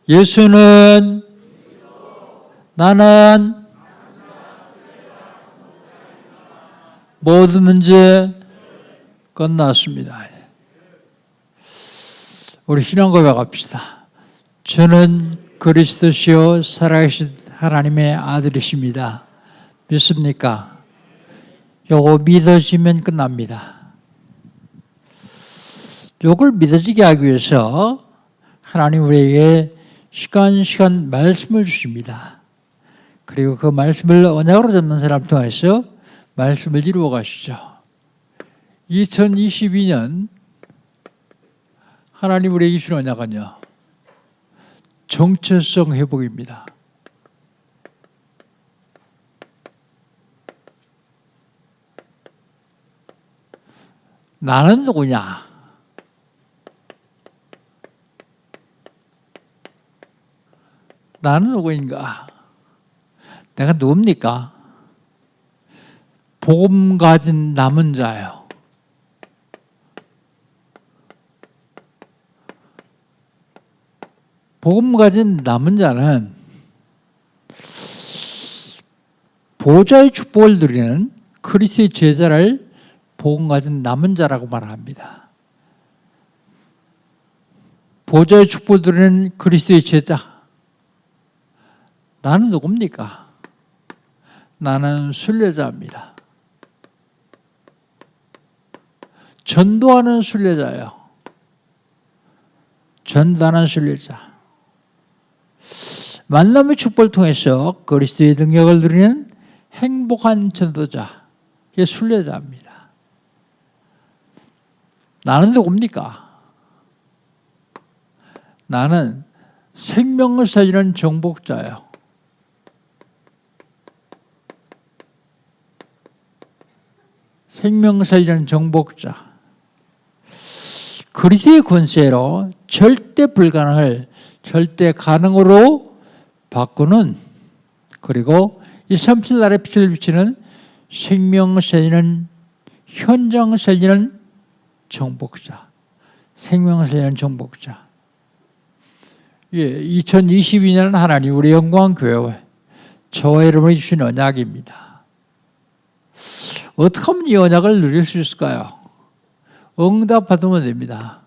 예수는 나는 모든 문제 끝났습니다. 우리 신앙 고백합시다. 저는 그리스도시요 살아계신 하나님의 아들이십니다. 믿습니까? 요거 믿어지면 끝납니다. 요걸 믿어지게 하기 위해서 하나님 우리에게 시간 말씀을 주십니다. 그리고 그 말씀을 언약으로 잡는 사람을 통해서 말씀을 이루어 가시죠. 2022년 하나님 우리에게 주신 언약은요, 정체성 회복입니다. 나는 누구냐? 나는 누구인가? 내가 누굽니까? 복음 가진 남은 자요. 복음 가진 남은 자는 보좌의 축복을 누리는 그리스도의 제자를 복음 가진 남은 자라고 말합니다. 보좌의 축복을 누리는 그리스도의 제자. 나는 누굽니까? 나는 순례자입니다. 전도하는 순례자예요. 전도하는 순례자. 만남의 축복을 통해서 그리스도의 능력을 누리는 행복한 전도자, 이게 순례자입니다. 나는 누굽니까? 나는 생명을 살리는 정복자예요. 생명 살리는 정복자. 그리스도의 권세로 절대 불가능을 절대 가능으로 바꾸는, 그리고 이 삼칠 날의 빛을 비치는 생명 살리는, 현장 살리는 정복자. 생명 살리는 정복자. 예, 2022년 하나님 우리 영광교회 저와 여러분이 주신 언약입니다. 어떻게 하면 이 언약을 누릴 수 있을까요? 응답 받으면 됩니다.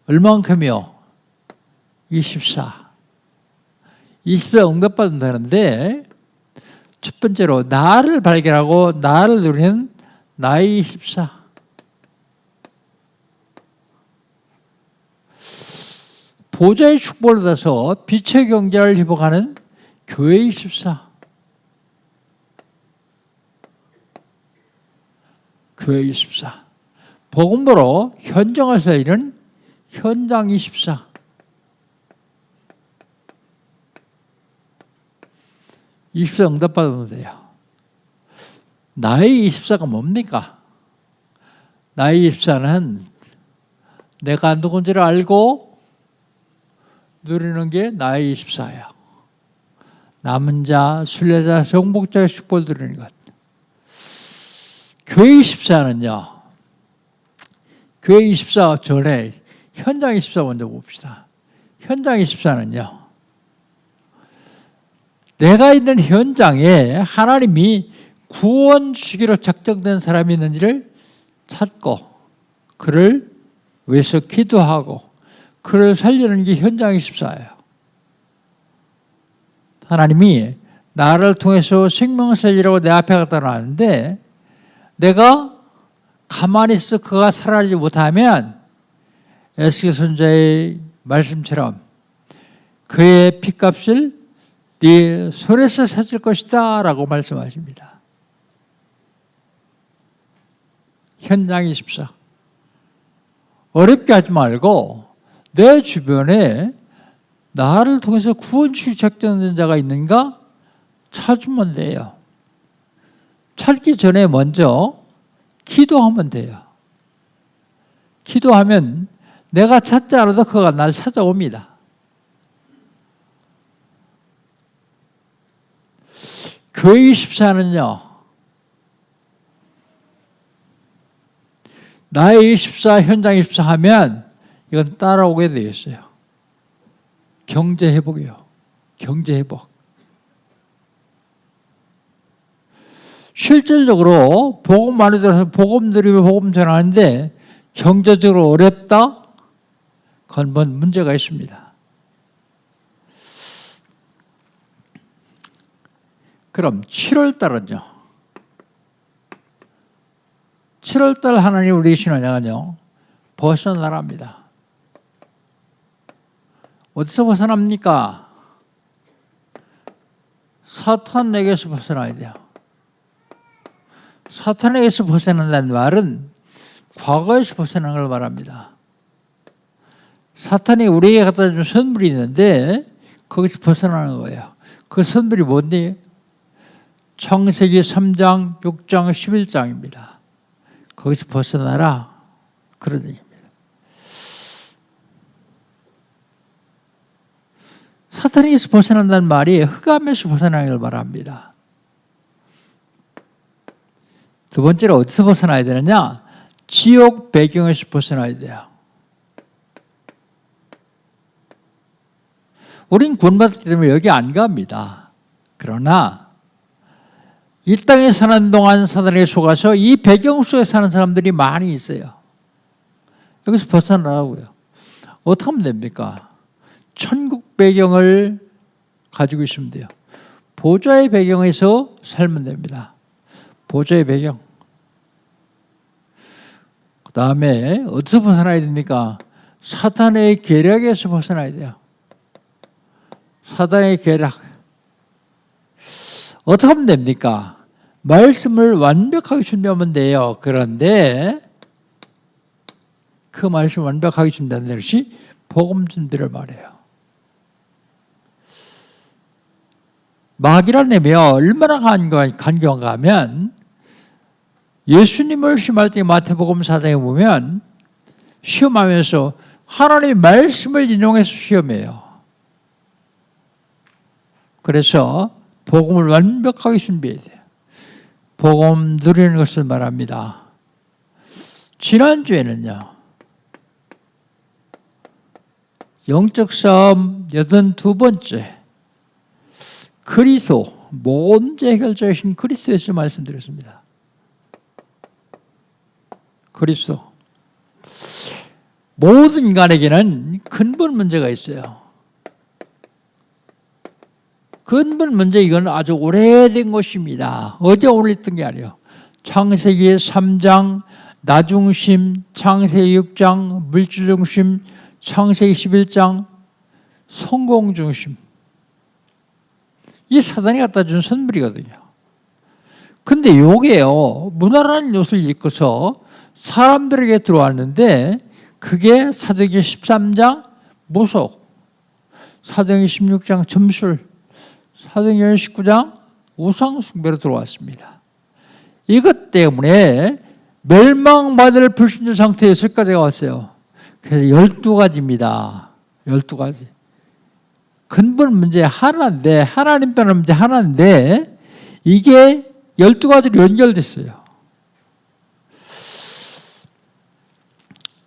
얼만큼이요? 24 응답 받으면 되는데, 첫 번째로 나를 발견하고 나를 누리는 나의 24. 보좌의 축복을 받아서 빛의 경제를 회복하는 교회 24. 교회 24. 복음으로 현장을 살리는 현장 24. 응답 받으면 돼요. 나의 24가 뭡니까? 나의 24는 내가 누군지를 알고 누리는 게 나의 24예요. 남은 자, 순례자, 정복자의 축복을 누리는 것. 교회 24는요, 교회 24 전에 현장 24 먼저 봅시다. 현장 24는요, 내가 있는 현장에 하나님이 구원 주기로 작정된 사람이 있는지를 찾고 그를 위해서 기도하고 그를 살리는 게 현장 24예요. 하나님이 나를 통해서 생명을 살리라고 내 앞에 갖다 놨는데, 내가 가만히 있어 그가 살아나지 못하면 에스겔 선지자의 말씀처럼 그의 핏값을 네 손에서 찾을 것이다 라고 말씀하십니다. 현장 24. 어렵게 하지 말고 내 주변에 나를 통해서 구원주의 작정된 자가 있는가 찾으면 돼요. 찾기 전에 먼저 기도하면 돼요. 기도하면 내가 찾지 않아도 그가 날 찾아옵니다. 교회 24는요, 나의 24, 현장 24 하면 이건 따라오게 되어 있어요. 경제 회복이요. 경제 회복. 실질적으로 복음 안에 들어서 복음 드리고 복음 전하는데 경제적으로 어렵다? 근본 문제가 있습니다. 그럼 7월 달은요. 7월 달 하나님 우리 신앙은요. 벗어나랍니다. 어디서 벗어납니까? 사탄에게서 벗어나야 돼요. 사탄에게서 벗어난다는 말은 과거에서 벗어나는 걸 말합니다. 사탄이 우리에게 갖다 준 선물이 있는데 거기서 벗어나는 거예요. 그 선물이 뭔데? 창세기 3장, 6장, 11장입니다. 거기서 벗어나라. 그런 얘기입니다. 사탄에게서 벗어난다는 말이 흑암에서 벗어나는 걸 말합니다. 두 번째로 어디서 벗어나야 되느냐? 지옥 배경에서 벗어나야 돼요. 우린 구원받았기 때문에 여기 안 갑니다. 그러나 이 땅에 사는 동안 사단에게 속아서 이 배경 속에 사는 사람들이 많이 있어요. 여기서 벗어나라고요. 어떻게 하면 됩니까? 천국 배경을 가지고 있으면 돼요. 보좌의 배경에서 살면 됩니다. 보좌의 배경. 그 다음에 어디서 벗어나야 됩니까? 사탄의 계략에서 벗어나야 돼요. 사탄의 계략. 어떻게 하면 됩니까? 말씀을 완벽하게 준비하면 돼요. 그런데 그 말씀을 완벽하게 준비한다는 것이 복음 준비를 말해요. 마귀란 놈이 얼마나 간교한가 하면 예수님을 시험할 때 마태복음 4장에 보면 시험하면서 하나님의 말씀을 인용해서 시험해요. 그래서 복음을 완벽하게 준비해야 돼요. 복음 누리는 것을 말합니다. 지난주에는요. 영적 싸움 82번째 그리스도 모든 해결자이신 그리스도에서 말씀드렸습니다. 그리스도 모든 인간에게는 근본 문제가 있어요. 근본 문제 이건 아주 오래된 것입니다. 어제 오늘 있던 게 아니에요. 창세기 3장 나중심, 창세기 6장 물질중심, 창세기 11장 성공중심. 이 사단이 갖다 준 선물이거든요. 근데 요게요, 문화라는 요소를 이끌어서 사람들에게 들어왔는데 그게 사도행전 13장 모속, 사도행전 16장 점술, 사도행전 19장 우상숭배로 들어왔습니다. 이것 때문에 멸망받을 불신자 상태에서까지 왔어요. 그래서 12가지입니다. 12가지. 근본 문제 하나인데, 하나님 빼는 문제 하나인데, 이게 12가지로 연결됐어요.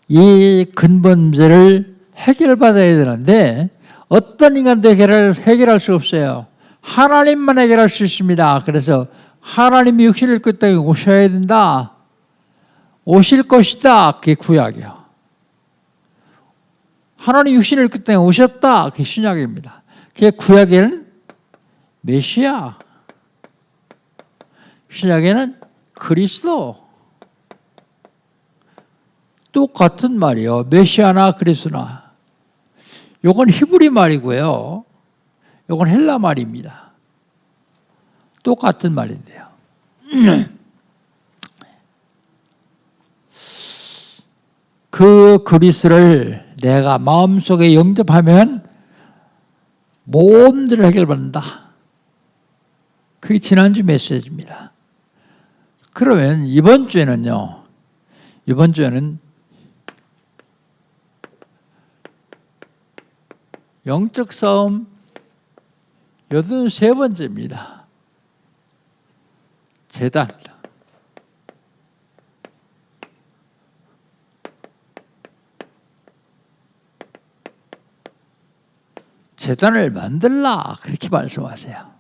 이 근본 문제를 해결받아야 되는데, 어떤 인간도 해결할 수 없어요. 하나님만 해결할 수 있습니다. 그래서 하나님이 육신을 입고 땅에 오셔야 된다. 오실 것이다. 그게 구약이에요. 하나님 육신을 입고 땅에 오셨다. 그게 신약입니다. 그게 구약에는 메시아, 신약에는 그리스도. 똑같은 말이요. 메시아나 그리스도나. 이건 히브리 말이고요. 이건 헬라 말입니다. 똑같은 말인데요. 그 그리스도를 내가 마음속에 영접하면 모든 일을 해결받는다. 그게 지난주 메시지입니다. 그러면 이번 주에는요. 이번 주에는 영적 싸움 83번째입니다. 재단. 제단을 만들라 그렇게 말씀하세요.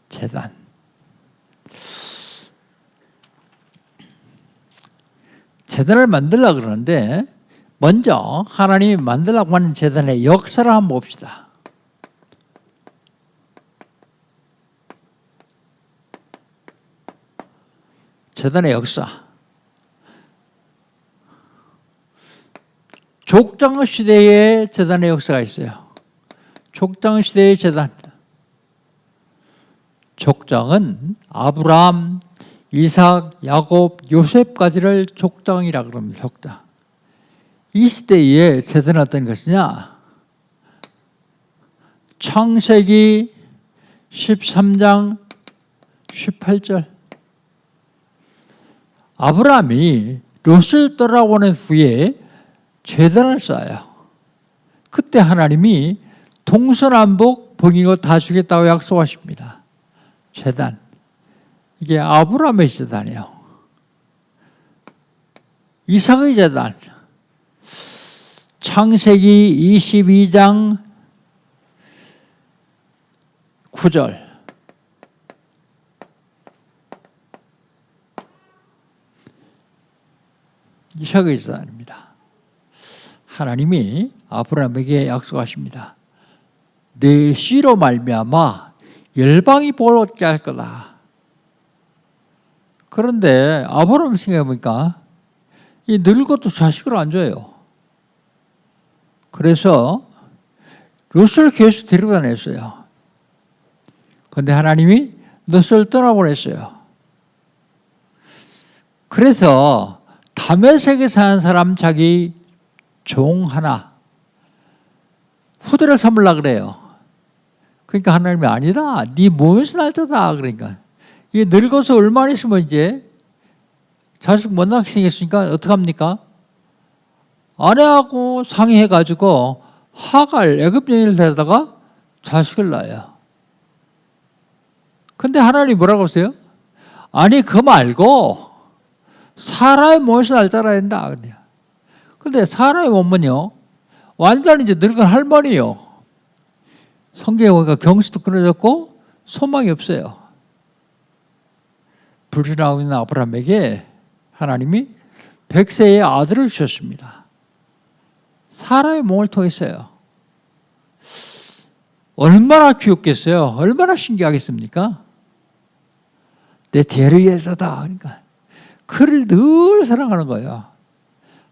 제단. 제단을 만들라 그러는데 먼저 하나님이 만들라고 하는 제단의 역사를 한번 봅시다. 제단의 역사. 족장 시대의 제단의 역사가 있어요. 족장 시대의 제단. 족장은 아브라함, 이삭, 야곱, 요셉까지를 족장이라 그럽니다. 족장. 이 시대에 제단은 어떤 것이냐? 창세기 13장 18절. 아브라함이 롯을 떠나보낸 후에 제단을 쌓아요. 그때 하나님이 동서남북 봉인고 다 주겠다고 약속하십니다. 제단. 이게 아브라함의 제단이에요. 이삭의 제단. 창세기 22장 9절. 이삭의 제단입니다. 하나님이 아브라함에게 약속하십니다. 내 씨로 말미암아 열방이 복을 얻게 할 거다. 그런데 아브라함 생각해보니까 이 늙어도 자식을 안 줘요. 그래서 롯을 계속 데리고 다녔어요. 그런데 하나님이 롯을 떠나보냈어요. 그래서 다메섹에 사는 사람 자기 종 하나 후대를 삼으려고 그래요. 그러니까 하나님이 아니다. 네 몸에서 날 거다. 그러니까 이게 늙어서 얼마나 있으면 이제 자식 못 낳게 생겼으니까 어떡합니까? 아내하고 상의해가지고 하갈 애굽 여인을 데려다가 자식을 낳아요. 근데 하나님이 뭐라고 하세요? 아니 그거 말고 사라의 몸에서 날 자라야 된다. 그래요. 근데 사라의 몸은요 완전히 이제 늙은 할머니요. 성경에 보니까 경수도 끊어졌고 소망이 없어요. 불신하고 있는 아브라함에게 하나님이 100세의 아들을 주셨습니다. 사라의 몸을 통해서요. 얼마나 귀엽겠어요. 얼마나 신기하겠습니까? 내 대를 위해서다. 그러니까 그를 늘 사랑하는 거예요.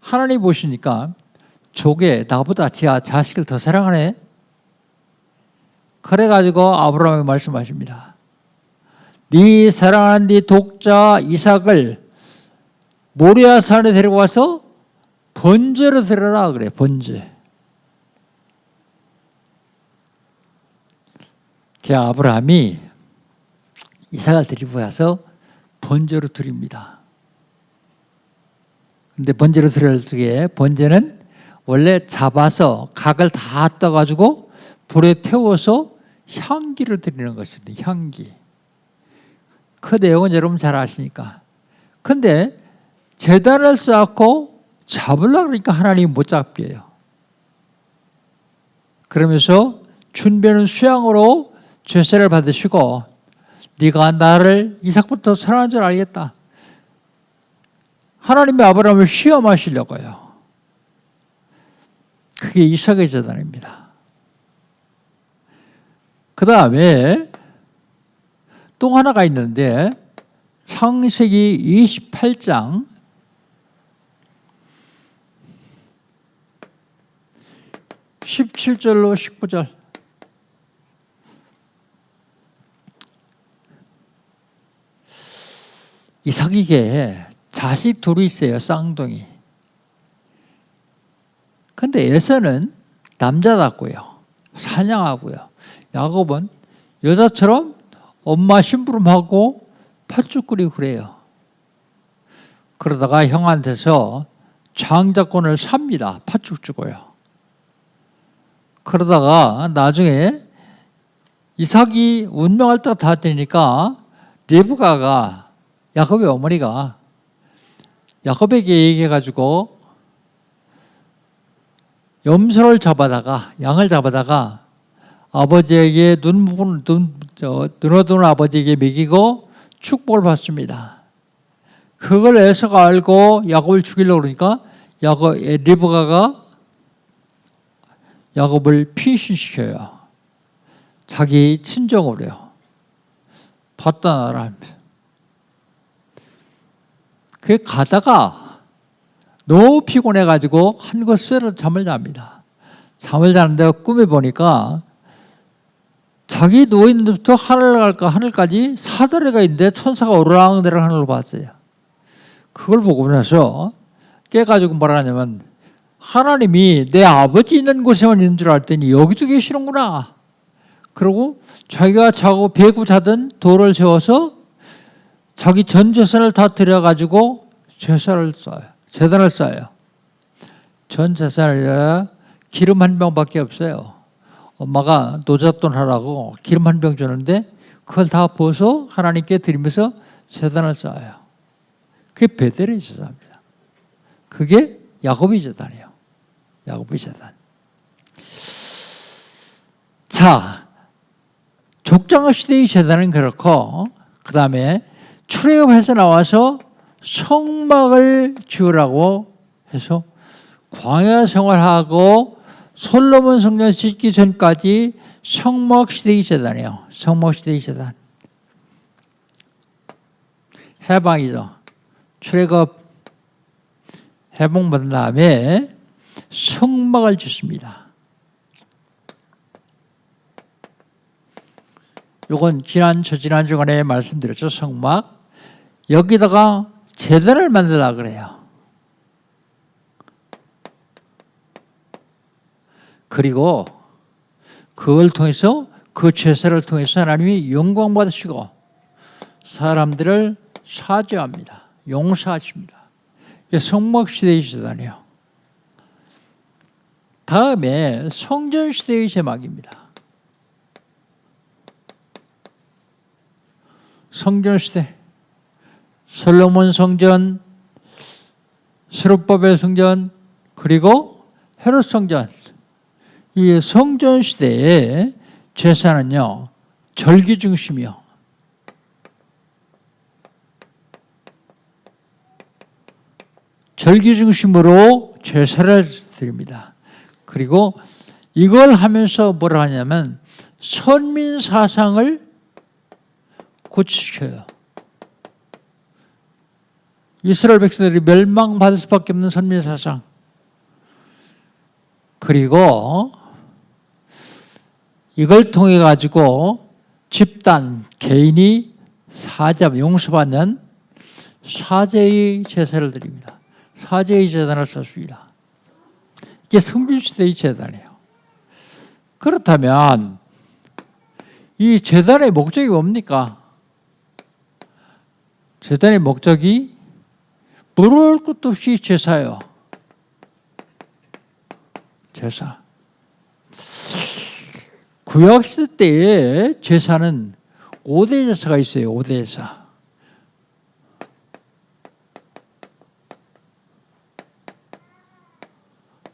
하나님 보시니까 저게 나보다 제 자식을 더 사랑하네. 그래가지고 아브라함이 말씀하십니다. 네 사랑하는 네 독자 이삭을 모리아 산에 데려와서 번제로 드려라 그래. 번제. 그 아브라함이 이삭을 데리고 와서 번제로 드립니다. 근데 번제로 드릴 적에 번제는 원래 잡아서 각을 다 떠가지고 불에 태워서 향기를 드리는 것입니다. 향기. 그 내용은 여러분 잘 아시니까. 근데 제단을 쌓고 잡으려고 그러니까 하나님이 못 잡게 해요. 그러면서 준비는 수양으로 죄세를 받으시고 네가 나를 이삭부터 사랑한 줄 알겠다. 하나님이 아브라함을 시험하시려고요. 그게 이삭의 제단입니다. 그 다음에 또 하나가 있는데 창세기 28장 17절로 19절. 이삭에게 자식 둘이 있어요. 쌍둥이. 근데 에서는 남자답고요. 사냥하고요. 야곱은 여자처럼 엄마 심부름하고 팥죽 끓이고 그래요. 그러다가 형한테서 장자권을 삽니다. 팥죽 주고요. 그러다가 나중에 이삭이 운명할 때가 다 되니까 리브가가 야곱의 어머니가 야곱에게 얘기해가지고 염소를 잡아다가 양을 잡아다가 아버지에게 눈어두는 아버지에게 먹이고 축복을 받습니다. 그걸 에서가 알고 야곱을 죽이려고 그러니까 리브가가 야곱을 피신시켜요. 자기 친정으로요. 받다 나라. 그 가다가 너무 피곤해가지고 한 곳으로 잠을 잡니다. 잠을 자는데 꿈에 보니까 자기 누워있는 데부터 하늘까지 사다리가 있는데 천사가 오르락내리락 하는 걸 봤어요. 그걸 보고 나서 깨가지고 뭐라 하냐면 하나님이 내 아버지 있는 곳에만 있는 줄 알았더니 여기도 계시는구나. 그러고 자기가 자고 배구 자던 돌을 세워서 자기 전 재산을 다 들여가지고 재단을 쌓아요. 전 재산을 기름 한 병밖에 없어요. 엄마가 노잣돈 하라고 기름 한 병 주는데 그걸 다 부어서 하나님께 드리면서 재단을 쌓아요. 그게 베델의 제사입니다. 그게 야곱의 제단이에요. 야곱의 제단. 자, 족장 시대의 제단은 그렇고 그 다음에 출애굽해서 나와서 성막을 지으라고 해서 광야 생활하고 솔로몬 성전 짓기 전까지 성막 시대의 제단이에요. 성막 시대의 제단. 해방이죠. 출애굽 해방받은 다음에 성막을 짓습니다. 이건 저지난 주간에 말씀드렸죠. 성막. 여기다가 제단을 만들려고 그래요. 그리고 그걸 통해서 그 제사를 통해서 하나님이 영광 받으시고 사람들을 사죄합니다. 용서하십니다. 이게 성막시대의 제단이에요. 다음에 성전시대의 제막입니다. 성전시대. 솔로몬 성전, 스룹바벨 성전, 그리고 헤롯 성전. 이 성전시대의 제사는요, 절기 중심이요. 절기 중심으로 제사를 드립니다. 그리고 이걸 하면서 뭐라 하냐면 선민 사상을 고치셔요. 이스라엘 백성들이 멸망받을 수밖에 없는 선민 사상. 그리고 이걸 통해 가지고 집단, 개인이 용서받는 사죄의 제사를 드립니다. 사죄의 제단을 썼습니다. 이게 성전시대의 제단이에요. 그렇다면 이 제단의 목적이 뭡니까? 제단의 목적이 부러울 것도 없이 제사예요. 제사. 구약시대 때의 제사는 5대 제사가 있어요. 5대 제사.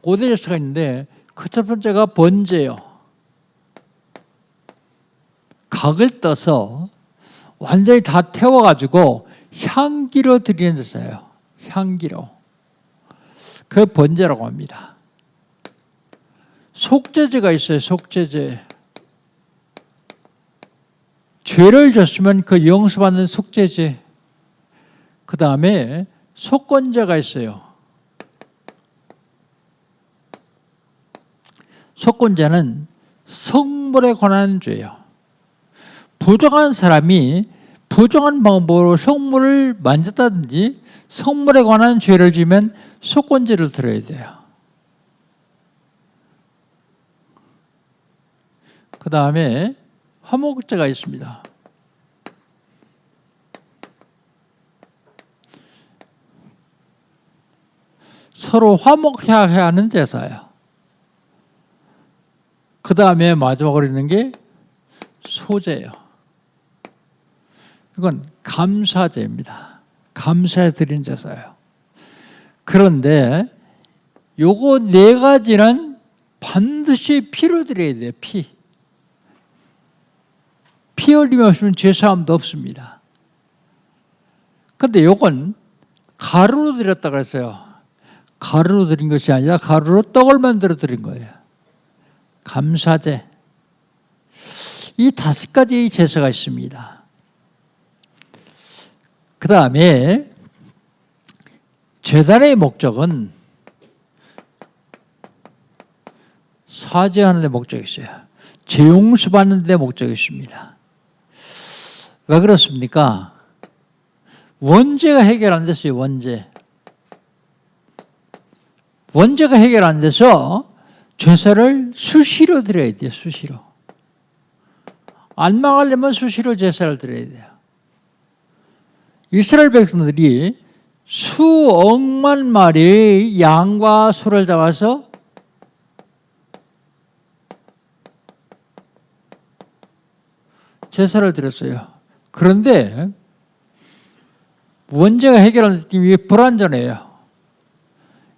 고대 제사가 있는데 그 첫 번째가 번제요. 각을 떠서 완전히 다 태워가지고 향기로 드리는 제사예요. 향기로. 그 번제라고 합니다. 속죄제가 있어요. 속죄제. 죄를 졌으면 그 용서받는 속죄제. 그 다음에 속건제가 있어요. 속건제는 성물에 관한 죄예요. 부정한 사람이 부정한 방법으로 성물을 만졌다든지 성물에 관한 죄를 지면 속건제를 들어야 돼요. 그 다음에 화목제가 있습니다. 서로 화목해야 하는 제사예요. 그 다음에 마지막으로 있는 게 소제예요. 이건 감사제입니다. 감사해 드린 제사예요. 그런데 요거 네 가지는 반드시 피로 드려야 돼요. 피. 피 흘림이 없으면 죄사함도 없습니다. 근데 요건 가루로 드렸다 그랬어요. 가루로 드린 것이 아니라 가루로 떡을 만들어 드린 거예요. 감사제. 이 5가지의 제사가 있습니다. 그 다음에 제단의 목적은 사죄하는 데 목적이 있어요. 재용서 받는 데 목적이 있습니다. 왜 그렇습니까? 원죄가 해결 안 됐어요. 원죄가 해결 안 돼서 제사를 수시로 드려야 돼요. 수시로. 안 망하려면 수시로 제사를 드려야 돼요. 이스라엘 백성들이 수억만 마리의 양과 소를 잡아서 제사를 드렸어요. 그런데 원죄가 해결 안 됐기 위해 불완전해요.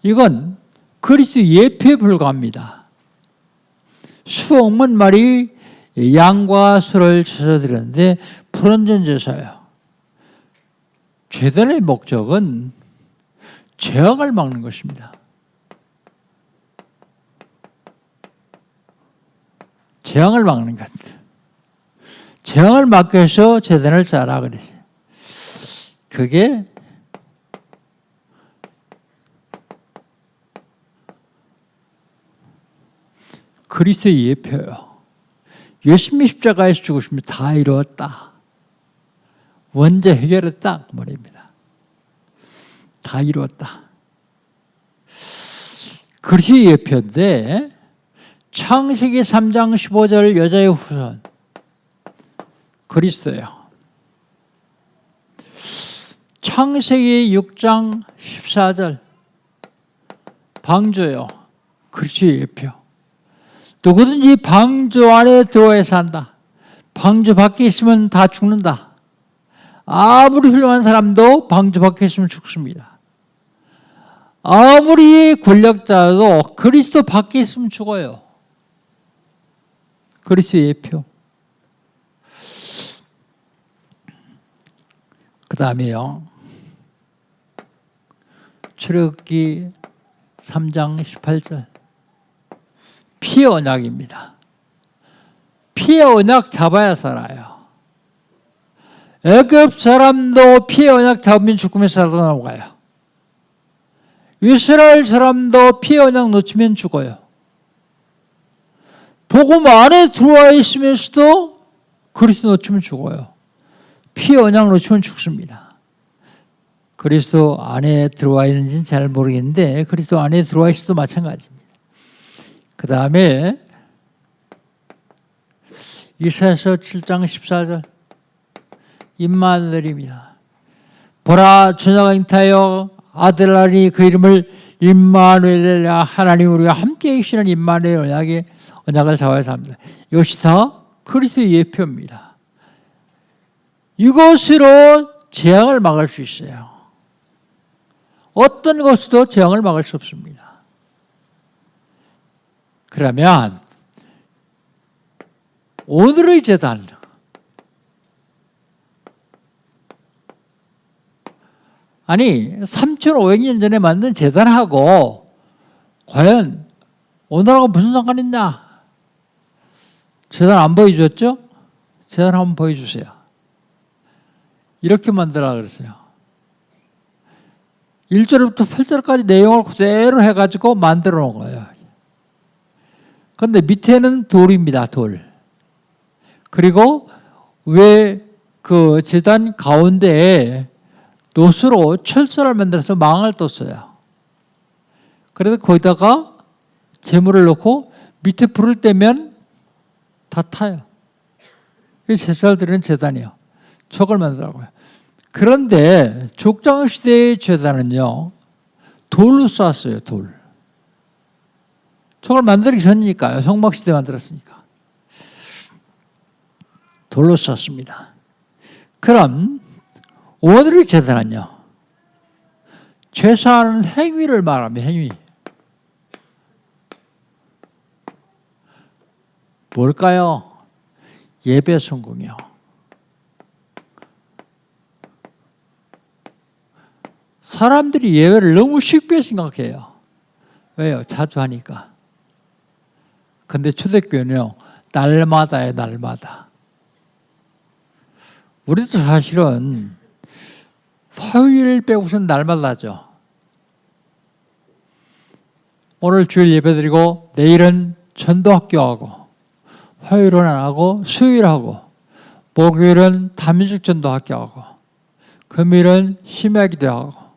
이건 그리스도 예표에 불과합니다. 수억만 마리 양과 소를 제사 드렸는데 불완전 제사예요. 제단의 목적은 재앙을 막는 것입니다. 재앙을 막는 것. 재앙을 막기 위해서 제단을 쌓으라 그랬어요. 그게 그리스도의 예표예요. 예수님이 십자가에서 죽으시면 다 이루었다. 원죄 해결했다 그 말입니다. 다 이루었다. 그리스도의 예표인데 창세기 3장 15절 여자의 후손 그리스도예요. 창세기 6장 14절 방주예요. 그리스도의 예표. 누구든지 방주 안에 들어와야 산다. 방주 밖에 있으면 다 죽는다. 아무리 훌륭한 사람도 방주 밖에 있으면 죽습니다. 아무리 권력자도 그리스도 밖에 있으면 죽어요. 그리스도의 예표. 그 다음에요. 출애굽기 3장 18절. 피의 언약입니다. 피의 언약 잡아야 살아요. 애굽 사람도 피의 언약 잡으면 죽음에서 살아나가요. 이스라엘 사람도 피의 언약 놓치면 죽어요. 복음 안에 들어와 있으면서도 그리스도 놓치면 죽어요. 피의 언약 놓치면 죽습니다. 그리스도 안에 들어와 있는지는 잘 모르겠는데 그리스도 안에 들어와 있어도 마찬가지입니다. 그 다음에 이사야서 7장 14절 임마누엘입니다. 보라 처녀가 잉타하여 아들을 낳으니 그 이름을 임마누엘이라 하나님 우리와 함께 계시는 임마누엘 언약을 잡아서 합니다. 이것이 다 그리스도의 예표입니다. 이것으로 재앙을 막을 수 있어요. 어떤 것으로도 재앙을 막을 수 없습니다. 그러면 오늘의 제단 아니 3,500년 전에 만든 제단하고 과연 오늘하고 무슨 상관이 있냐? 제단 안 보여줬죠? 제단 한번 보여주세요. 이렇게 만들라 그랬어요. 1절부터 8절까지 내용을 그대로 해가지고 만들어 놓은 거예요. 그런데 밑에는 돌입니다. 돌. 그리고 왜 그 제단 가운데에 노수로 철사를 만들어서 망을 떴어요. 그래서 거기다가 재물을 넣고 밑에 불을 떼면 다 타요. 제사를 드리는 제단이요. 촉을 만들라고요. 그런데 족장시대의 제단은요. 돌로 쐈어요. 돌. 촉을 만들기 전이니까요. 성막시대 만들었으니까. 돌로 쐈습니다. 그럼 오늘의 제단은요. 제사하는 행위를 말하면 행위. 뭘까요? 예배 성공이요. 사람들이 예배를 너무 쉽게 생각해요. 왜요? 자주 하니까. 근데 초대교회는요, 날마다예요, 날마다. 우리도 사실은 화요일 빼고서는 날마다 하죠. 오늘 주일 예배드리고 내일은 전도학교 하고, 화요일은 안 하고 수요일 하고, 목요일은 다민족 전도학교 하고, 금요일은 심야기도 하고,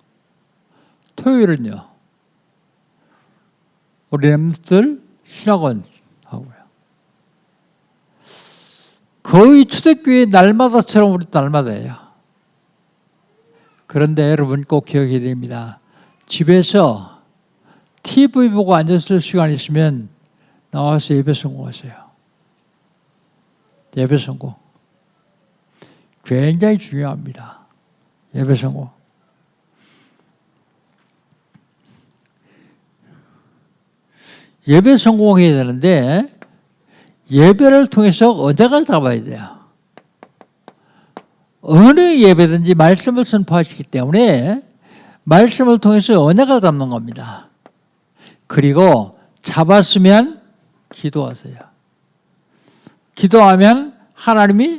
토요일은요 우리 렘들 신학원 하고요. 거의 초대교회 날마다처럼 우리 날마다예요. 그런데 여러분 꼭 기억해야 됩니다. 집에서 TV 보고 앉았을 시간 있으면 나와서 예배 성공하세요. 예배 성공. 굉장히 중요합니다. 예배 성공. 예배 성공해야 되는데 예배를 통해서 언약을 잡아야 돼요. 어느 예배든지 말씀을 선포하시기 때문에 말씀을 통해서 언약을 잡는 겁니다. 그리고 잡았으면 기도하세요. 기도하면 하나님이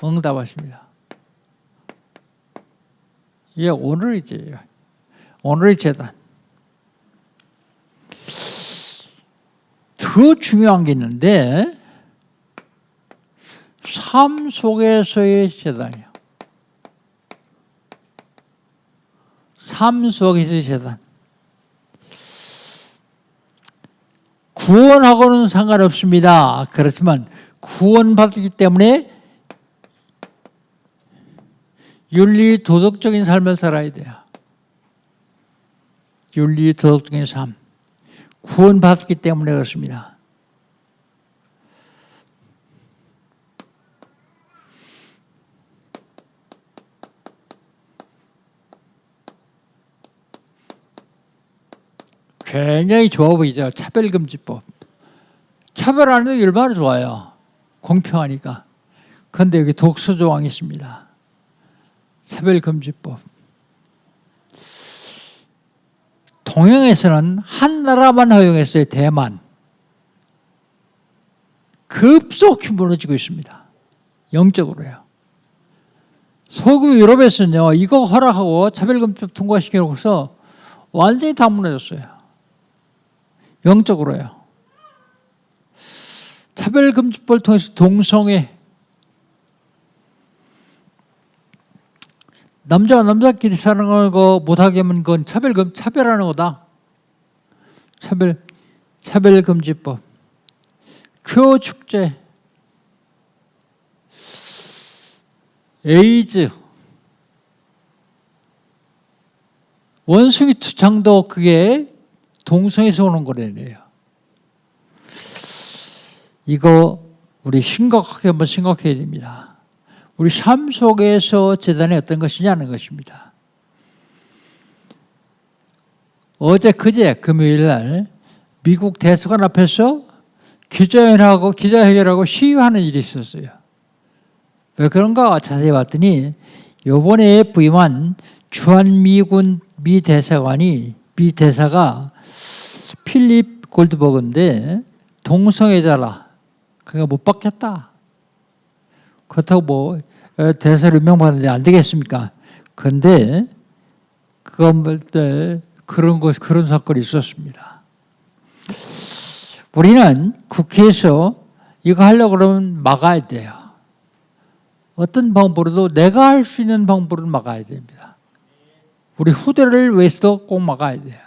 응답하십니다. 이게 오늘의 제예요. 오늘의 제단. 더 중요한 게 있는데 삶 속에서의 제단이에요. 삶 속에서의 제단. 구원하고는 상관없습니다. 그렇지만 구원받기 때문에 윤리 도덕적인 삶을 살아야 돼요. 윤리 도덕적인 삶. 구원받기 때문에 그렇습니다. 굉장히 좋아 보이죠. 차별금지법. 차별하는 게 얼마나 좋아요. 공평하니까. 그런데 여기 독소조항이 있습니다. 차별금지법. 동양에서는 한 나라만 허용했어요. 대만. 급속히 무너지고 있습니다. 영적으로요. 서구 유럽에서는요, 이거 허락하고 차별금지법 통과시켜놓고서 완전히 다 무너졌어요. 영적으로요. 차별금지법을 통해서 동성애, 남자와 남자끼리 사는 거 못하게 하면 그건 차별하는 거다. 차별금지법. 교축제, 에이즈, 원숭이 투창도 그게 동성에서 오는 거래요. 이거 우리 심각하게 한번 생각해야 됩니다. 우리 삶 속에서 제단이 어떤 것이냐는 것입니다. 어제 그제 금요일 날 미국 대사관 앞에서 기자회견하고 시위하는 일이 있었어요. 왜 그런가 자세히 봤더니 이번에 부임한 주한미군 미 대사가 필립 골드버그인데 동성애자라. 그가 못 받겠다. 그렇다고 뭐 대사를 임명받는데 안 되겠습니까? 그런데 그런 사건이 있었습니다. 우리는 국회에서 이거 하려고 그러면 막아야 돼요. 어떤 방법으로도 내가 할 수 있는 방법으로 막아야 됩니다. 우리 후대를 위해서도 꼭 막아야 돼요.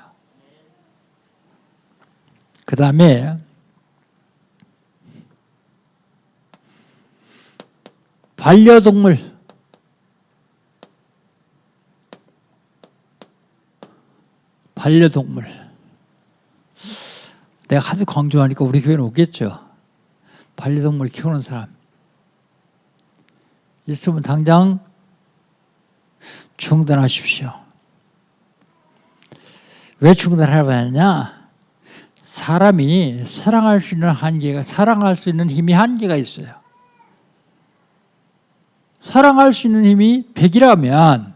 그 다음에 반려동물. 내가 하도 강조하니까 우리 교회는 오겠죠. 반려동물 키우는 사람. 있으면 당장 중단하십시오. 왜 중단하라고 하느냐? 사람이 사랑할 수 있는 힘이 한계가 있어요. 사랑할 수 있는 힘이 100이라면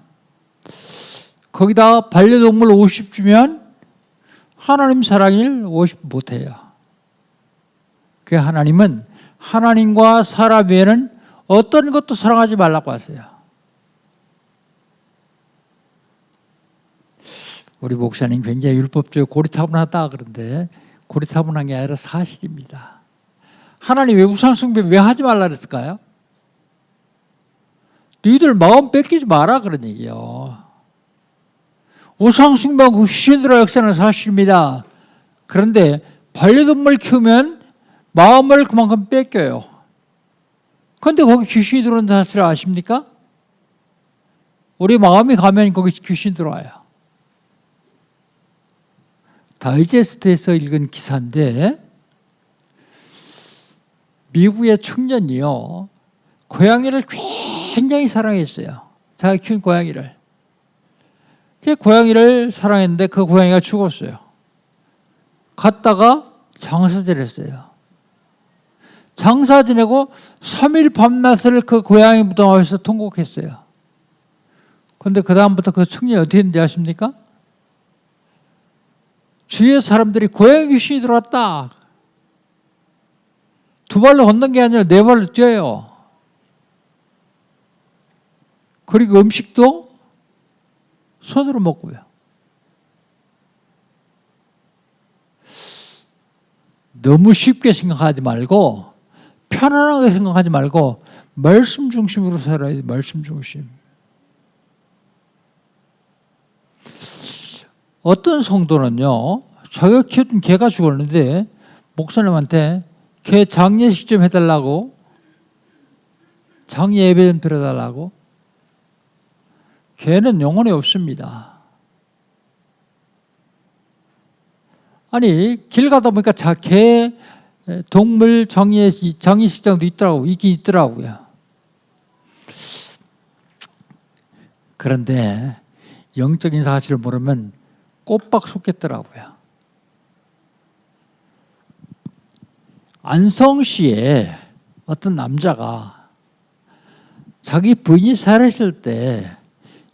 거기다 반려동물 50 주면 하나님 사랑일 50 못해요. 그 하나님은 하나님과 사람 외에는 어떤 것도 사랑하지 말라고 하세요. 우리 목사님 굉장히 율법적으로 고리타분하다 그런데 고리타분한 게 아니라 사실입니다. 하나님 왜 우상숭배 왜 하지 말라 그랬을까요? 너희들 마음 뺏기지 마라 그런 얘기예요. 우상숭배하고 귀신들의 역사는 사실입니다. 그런데 반려동물 키우면 마음을 그만큼 뺏겨요. 그런데 거기 귀신이 들어오는 사실을 아십니까? 우리 마음이 가면 거기 귀신 들어와요. 다이제스트에서 읽은 기사인데 미국의 청년이요. 고양이를 굉장히 사랑했어요. 자기가 키운 고양이를. 그 고양이를 사랑했는데 그 고양이가 죽었어요. 갔다가 장사 지냈어요. 장사 지내고 3일 밤낮을 그 고양이 무덤 앞에서 통곡했어요. 그런데 그 다음부터 그 청년이 어떻게 했는지 아십니까? 주위의 사람들이 고양이 귀신이 들어왔다. 2발로 걷는 게 아니라 4발로 뛰어요. 그리고 음식도 손으로 먹고요. 너무 쉽게 생각하지 말고 편안하게 생각하지 말고 말씀 중심으로 살아야 돼. 말씀 중심. 어떤 성도는요. 자기가 키웠던 개가 죽었는데 목사님한테 개 장례식 좀 해달라고 장례 예배 좀 드려달라고. 개는 영혼이 없습니다. 아니 길 가다 보니까 개 동물 장례식장도 있긴 있더라고요. 그런데 영적인 사실을 모르면 꼬박 속겠더라고요. 안성시에 어떤 남자가 자기 부인이 살아있을 때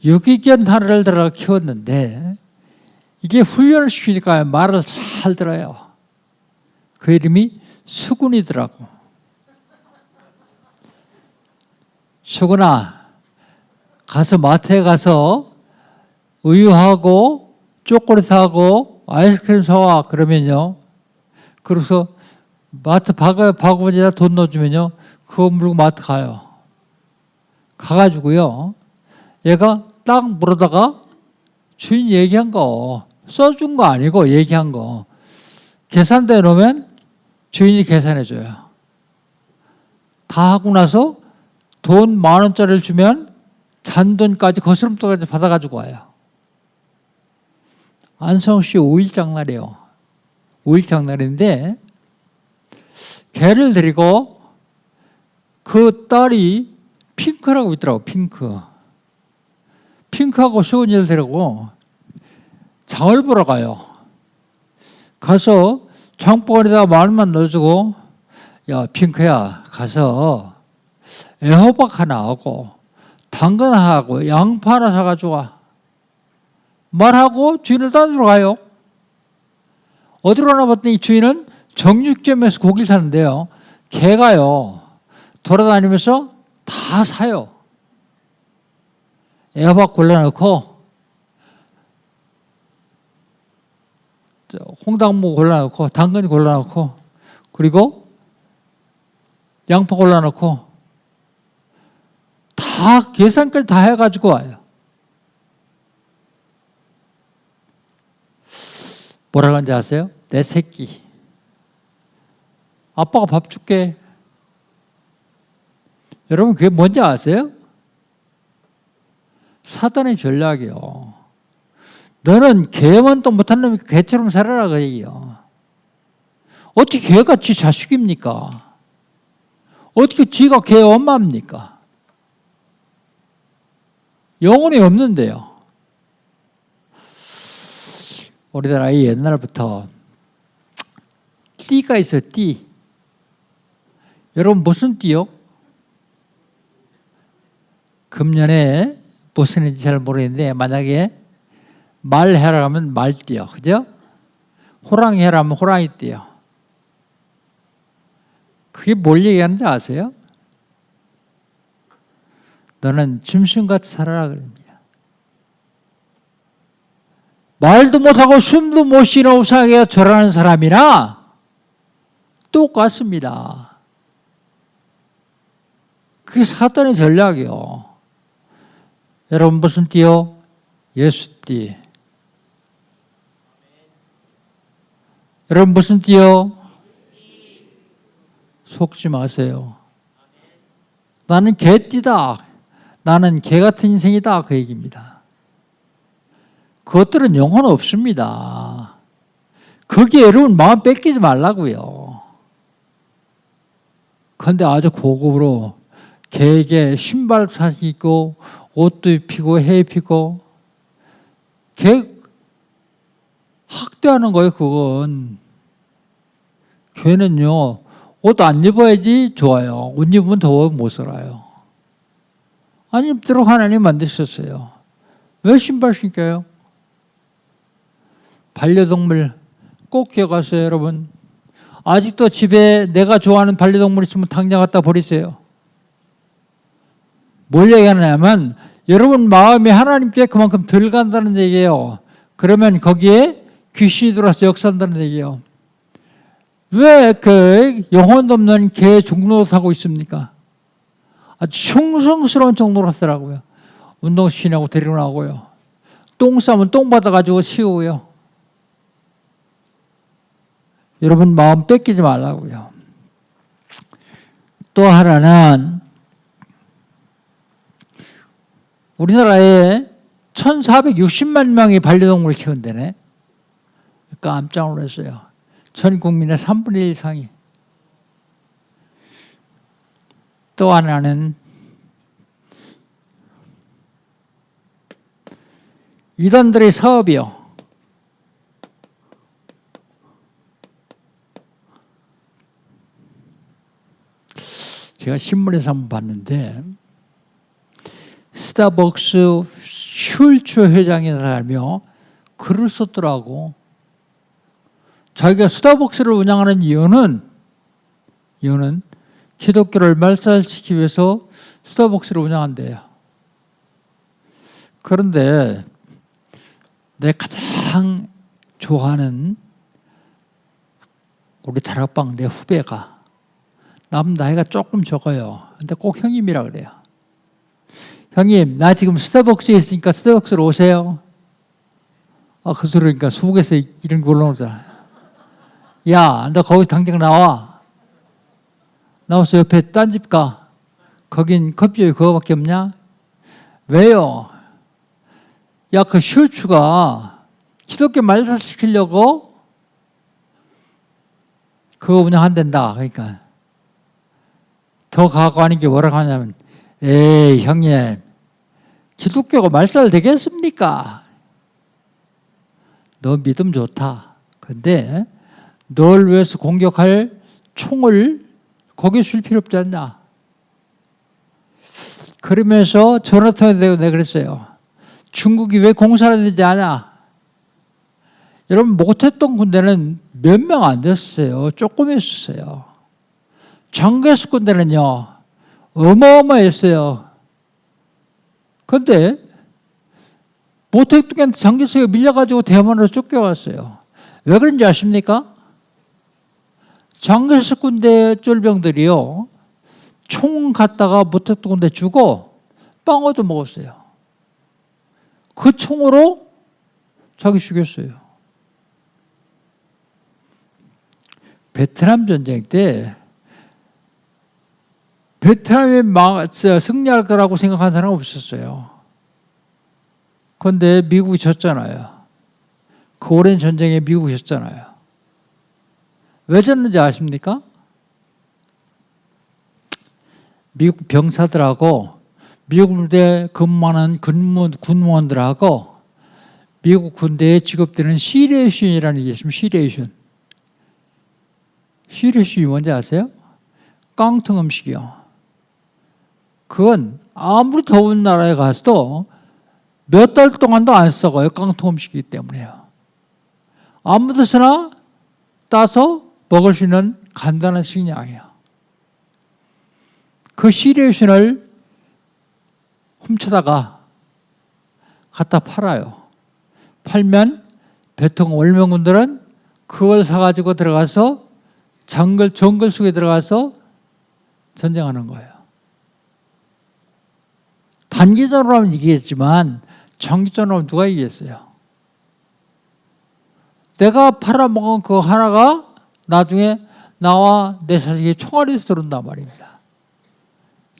유기견 하나를 들어가 키웠는데 이게 훈련을 시키니까 말을 잘 들어요. 그 이름이 수근이더라고. 수근아, 가서 마트에 가서 우유하고 초콜릿 사고 아이스크림 사와. 그러면요. 그래서 마트 바구니에다 돈 넣어주면요. 그거 물고 마트 가요. 가가지고요. 얘가 딱 물어다가 주인 얘기한 거 써준 거 아니고 얘기한 거 계산대에 놓으면 주인이 계산해줘요. 다 하고 나서 돈 10,000원짜리를 주면 잔돈까지 거스름돈까지 받아가지고 와요. 안성시 5일장날이에요. 5일장날인데 개를 데리고 그 딸이 핑크라고 있더라고. 핑크하고 수은이를 데리고 장을 보러 가요. 가서 장바구니에다 10,000원만 넣어주고 야 핑크야 가서 애호박 하나 하고 당근 하나 하고 양파 하나 사가지고 와. 말하고 주인을 따르러 가요. 어디로 가나 봤더니 주인은 정육점에서 고기를 사는데요. 개가요. 돌아다니면서 다 사요. 애호박 골라놓고 홍당무 골라놓고 당근 골라놓고 그리고 양파 골라놓고 다 계산까지 다 해가지고 와요. 뭐라고 하는지 아세요? 내 새끼. 아빠가 밥 줄게. 여러분 그게 뭔지 아세요? 사단의 전략이요. 너는 개만 또 못하는 놈이 개처럼 살아라 그 얘기요. 어떻게 개가 지 자식입니까? 어떻게 지가 개 엄마입니까? 영혼이 없는데요. 우리나라에 옛날부터 띠가 있어요. 띠. 여러분 무슨 띠요? 금년에 무슨 일인지 잘 모르겠는데 만약에 말해라 하면 말 뛰어. 그죠? 호랑이 해라 하면 호랑이 뛰어. 그게 뭘 얘기하는지 아세요? 너는 짐승같이 살아라 그럽니다. 말도 못하고 숨도 못 쉬는 우상에게 절하는 사람이나 똑같습니다. 그게 사탄의 전략이요. 여러분 무슨 띠요? 예수띠. 여러분 무슨 띠요? 속지 마세요. 나는 개띠다. 나는 개 같은 인생이다. 그 얘기입니다. 그것들은 영혼 없습니다. 거기에 여러분 마음 뺏기지 말라고요. 그런데 아주 고급으로 개에게 신발 사시고 옷도 입히고 해 입히고 개 학대하는 거예요. 그건. 개는요 옷 안 입어야지 좋아요. 옷 입으면 더워 못 살아요. 안 입도록 하나님 만드셨어요. 왜 신발 신겨요? 반려동물 꼭 기억하세요, 여러분. 아직도 집에 내가 좋아하는 반려동물 있으면 당장 갖다 버리세요. 뭘 얘기하냐면 여러분 마음이 하나님께 그만큼 덜 간다는 얘기예요. 그러면 거기에 귀신이 들어와서 역사한다는 얘기예요. 왜 그 영혼 없는 개 종노릇하고 있습니까? 아주 충성스러운 종노릇하더라고요. 운동시키냐고 데리고 나오고요. 똥 싸면 똥 받아가지고 치우고요. 여러분 마음 뺏기지 말라고요. 또 하나는 우리나라에 1460만 명이 반려동물을 키운다네. 깜짝 놀랐어요. 전 국민의 3분의 1 이상이. 또 하나는 이단들의 사업이요. 제가 신문에서 한번 봤는데 스타벅스 슐츠 회장이라는 사람이요. 글을 썼더라고. 자기가 스타벅스를 운영하는 이유는 기독교를 말살시키기 위해서 스타벅스를 운영한대요. 그런데 내 가장 좋아하는 우리 다락방 내 후배가 남 나이가 조금 적어요. 근데 꼭 형님이라 그래요. 형님, 나 지금 스타벅스에 있으니까 스타벅스로 오세요. 그 소리니까 속에서 이런 게 올라오잖아요. 야, 너 거기서 당장 나와. 나와서 옆에 딴 집 가. 거긴 커피숍이 그거밖에 없냐? 왜요? 야, 그 슐츠가 기독교 말살시키려고 그거 운영한댄다. 그러니까 더 가고 하는 게 뭐라고 하냐면 에이 형님 기독교가 말살되겠습니까? 너 믿음 좋다. 근데 널 위해서 공격할 총을 거기에 줄 필요 없지 않나. 그러면서 전화통화에 내가 그랬어요. 중국이 왜 공산화 되지 않아? 여러분 못했던 군대는 몇 명 안 됐어요. 조금 했었어요. 장개수 군대는요. 어마어마했어요. 그런데 모택동한테 장개수가 밀려가지고 대만으로 쫓겨왔어요. 왜 그런지 아십니까? 장개수 군대 쫄병들이요. 총 갖다가 모택동 군대 주고 빵 얻어 먹었어요. 그 총으로 자기 죽였어요. 베트남 전쟁 때 베트남이 승리할 거라고 생각한 사람은 없었어요. 그런데 미국이 졌잖아요. 그 오랜 전쟁에 미국이 졌잖아요. 왜 졌는지 아십니까? 미국 병사들하고 미국 군대에 근무하는 군무원들하고 미국 군대에 지급되는 시레이션이라는 게 있습니다. 시레이션이 뭔지 아세요? 깡통 음식이요. 그건 아무리 더운 나라에 가서도 몇 달 동안도 안 썩어요. 깡통 음식이기 때문에요. 아무 데서나 따서 먹을 수 있는 간단한 식량이에요. 그 시리얼신을 훔쳐다가 갖다 팔아요. 팔면 베트남 월명군들은 그걸 사가지고 들어가서 정글 속에 들어가서 전쟁하는 거예요. 단기전으로 하면 이기겠지만 장기전으로 하면 누가 이기겠어요? 내가 팔아먹은 그 하나가 나중에 나와 내 자식의 총알에서 들어온단 말입니다.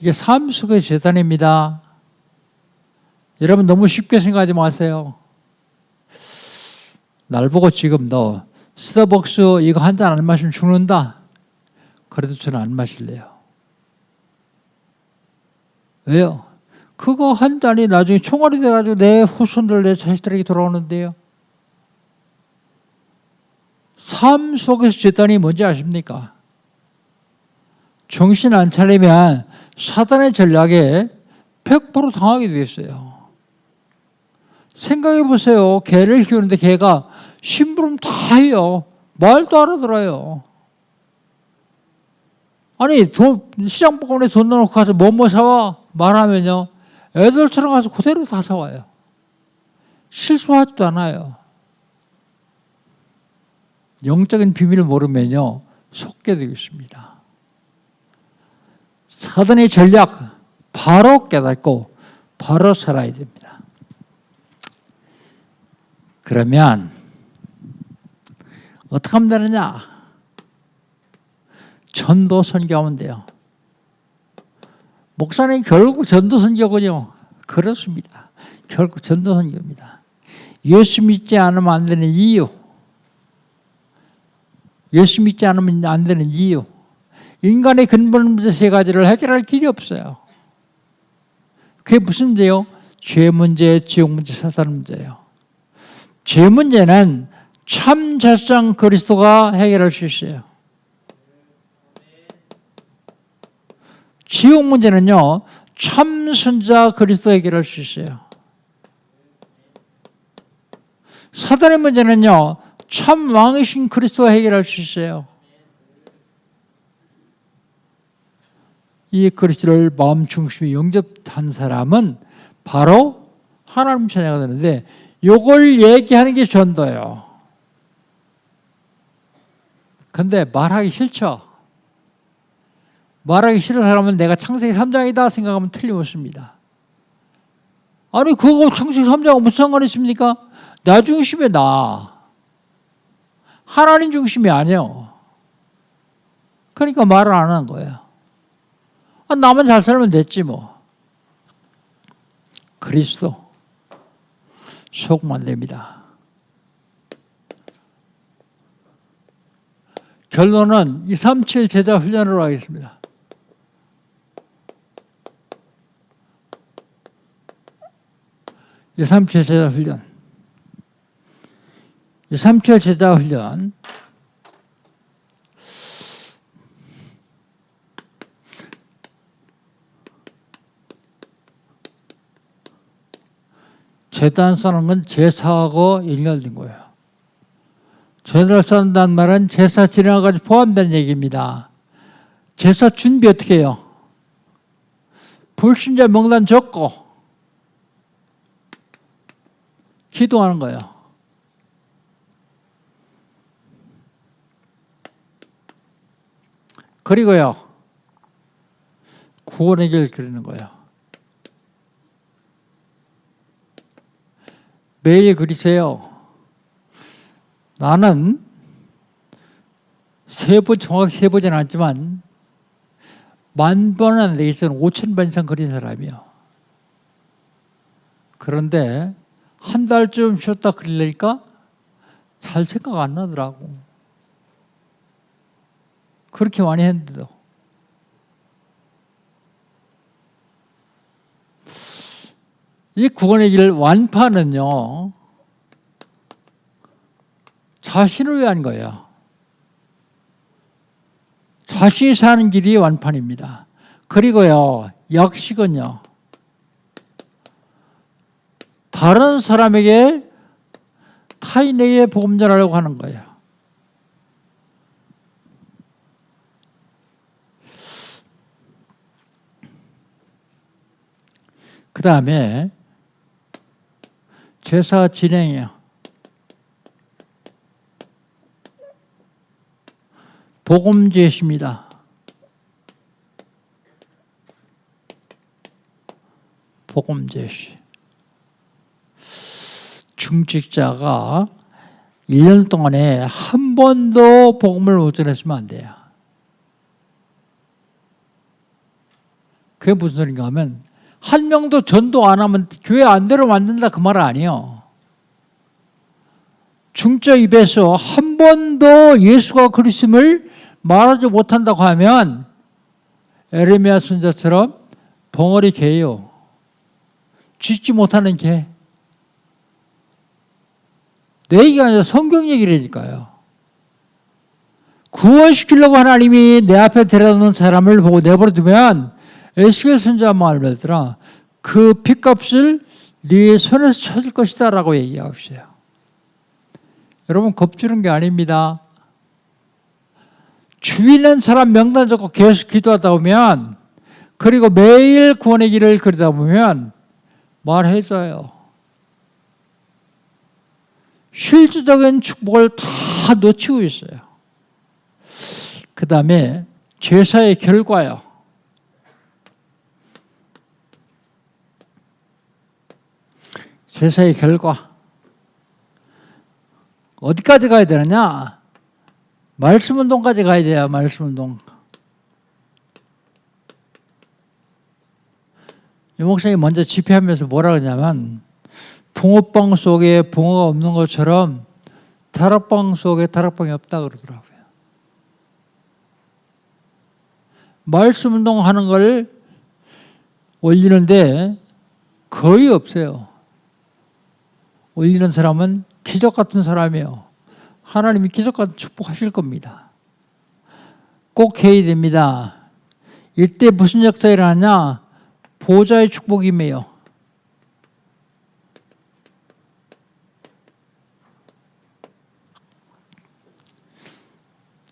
이게 삶 속의 재단입니다. 여러분 너무 쉽게 생각하지 마세요. 날 보고 지금 너 스타벅스 이거 한 잔 안 마시면 죽는다. 그래도 저는 안 마실래요. 왜요? 그거 한 잔이 나중에 총알이 돼가지고 내 후손들, 내 자식들에게 돌아오는데요. 삶 속에서 재단이 뭔지 아십니까? 정신 안 차리면 사단의 전략에 100% 당하게 되겠어요. 생각해 보세요. 개를 키우는데 개가 심부름 다 해요. 말도 알아들어요. 아니 시장 보건에 돈 넣어놓고 가서 뭐뭐 사와 말하면요. 애들처럼 가서 그대로 다 사와요. 실수하지도 않아요. 영적인 비밀을 모르면요. 속게 되어 있습니다. 사단의 전략 바로 깨닫고 바로 살아야 됩니다. 그러면 어떻게 하면 되느냐? 전도 선교하면 돼요. 목사님 결국 전도 선교군요. 그렇습니다. 결국 전도 선교입니다. 예수 믿지 않으면 안 되는 이유. 예수 믿지 않으면 안 되는 이유. 인간의 근본 문제 세 가지를 해결할 길이 없어요. 그게 무슨 문제예요? 죄 문제, 지옥 문제, 사단 문제예요. 죄 문제는 참 제사장 그리스도가 해결할 수 있어요. 지옥 문제는요, 참 선자 그리스도 해결할 수 있어요. 사단의 문제는요, 참 왕이신 그리스도가 해결할 수 있어요. 이 그리스도를 마음 중심에 영접한 사람은 바로 하나님 자녀가 되는데, 이걸 얘기하는 게 전도예요. 근데 말하기 싫죠. 말하기 싫은 사람은 내가 창세기 3장이다 생각하면 틀림없습니다. 아니 그거 창세기 3장하고 무슨 상관이 있습니까? 나 중심이 나. 하나님 중심이 아니에요. 그러니까 말을 안 하는 거예요. 아, 나만 잘 살면 됐지 뭐. 그리스도 속으면 안 됩니다. 결론은 237 제자 훈련으로 하겠습니다. 이 3 7 제자 훈련. 이 3.7 제자 훈련. 제단 쌓는 건 제사하고 연결된 거예요. 제단을 쌓는다는 말은 제사 진행까지 포함된 얘기입니다. 제사 준비 어떻게 해요? 불신자 명단 적고 기도하는 거예요. 그리고요, 구원의 길 그리는 거예요. 매일 그리세요. 나는 정확히 세보지는 않지만 1000번은 안 되겠지만 5000번 이상 그린 사람이요. 그런데 한 달쯤 쉬었다 그리려니까 잘 생각 안 나더라고. 그렇게 많이 했는데도. 이 구원의 길 완파는요, 자신을 위한 거예요. 자신이 사는 길이 완판입니다. 그리고요, 약식은요, 다른 사람에게 타인에게 복음 전하려고 하는 거예요. 그 다음에 제사 진행이요. 복음 제시입니다. 복음 제시. 중직자가 1년 동안에 한 번도 복음을 못 전했으면 안 돼요. 그게 무슨 소린가 하면 한 명도 전도 안 하면 교회 안 들어 만든다 그 말 아니에요. 중자 입에서 한 번도 예수가 그리스도를 말하지 못한다고 하면 에레미야 선자처럼 벙어리 개예요. 짖지 못하는 개. 내 얘기가 아니라 성경 얘기라니까요. 구원시키려고 하나님이 내 앞에 데려다 놓은 사람을 보고 내버려두면 에스겔 선지자 말을 하더라. 그 핏값을 네 손에서 찾을 것이다 라고 얘기하고 있어요. 여러분 겁주는 게 아닙니다. 주위 있는 사람 명단 적고 계속 기도하다 보면 그리고 매일 구원의 길을 그리다 보면 말해줘요. 실질적인 축복을 다 놓치고 있어요. 그 다음에 제사의 결과요. 제사의 결과. 어디까지 가야 되느냐? 말씀운동까지 가야 돼요. 말씀운동. 이 목사님이 먼저 집회하면서 뭐라 그러냐면 붕어빵 속에 붕어가 없는 것처럼 다락방 속에 다락방이 없다 그러더라고요. 말씀운동 하는 걸 올리는데 거의 없어요. 올리는 사람은 기적 같은 사람이에요. 하나님이 기적 같은 축복하실 겁니다. 꼭 해야 됩니다. 이때 무슨 역사가 일어나냐? 보좌의 축복임이에요.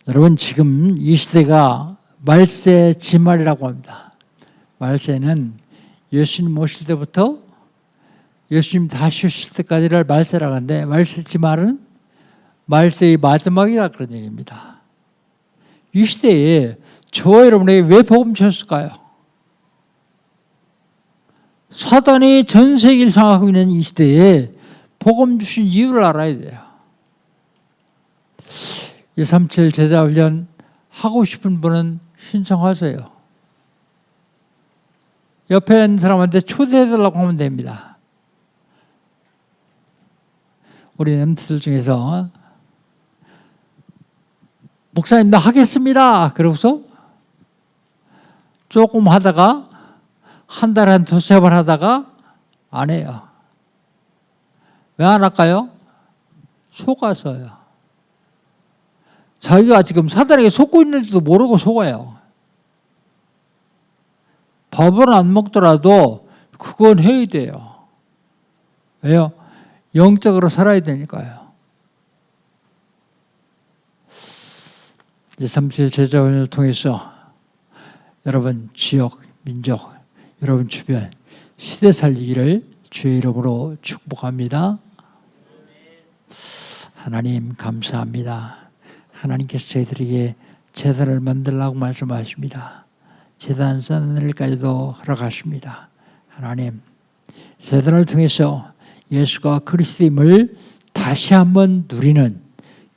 여러분 지금 이 시대가 말세 지말이라고 합니다. 말세는 예수님 오실 때부터 예수님 다시 오실 때까지를 말세라고 하는데 말세 지말은 말세의 마지막이라 그런 얘기입니다. 이 시대에 저와 여러분에게 왜 복음 주셨을까요? 사단이 전 세계를 장악하고 있는 이 시대에 복음 주신 이유를 알아야 돼요. 237 제자훈련 하고 싶은 분은 신청하세요. 옆에 있는 사람한테 초대해달라고 하면 됩니다. 우리 엠트들 중에서 목사님 나 하겠습니다. 그러고서 조금 하다가 한 달에 한 두세 번 하다가 안 해요. 왜 안 할까요? 속아서요. 자기가 지금 사단에게 속고 있는지도 모르고 속아요. 밥을 안 먹더라도 그건 해야 돼요. 왜요? 영적으로 살아야 되니까요. 237 제자훈련을 통해서 여러분 지역, 민족, 여러분 주변 시대 살리기를 주의 이름으로 축복합니다. 하나님 감사합니다. 하나님께서 저희들에게 제단을 만들라고 말씀하십니다. 제단 쌓는 일까지도 허락하십니다. 하나님 제단을 통해서 예수가 그리스도임을 다시 한번 누리는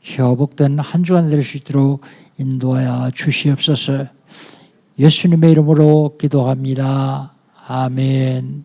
회복된 한 주간 될 수 있도록 인도하여 주시옵소서. 예수님의 이름으로 기도합니다. 아멘.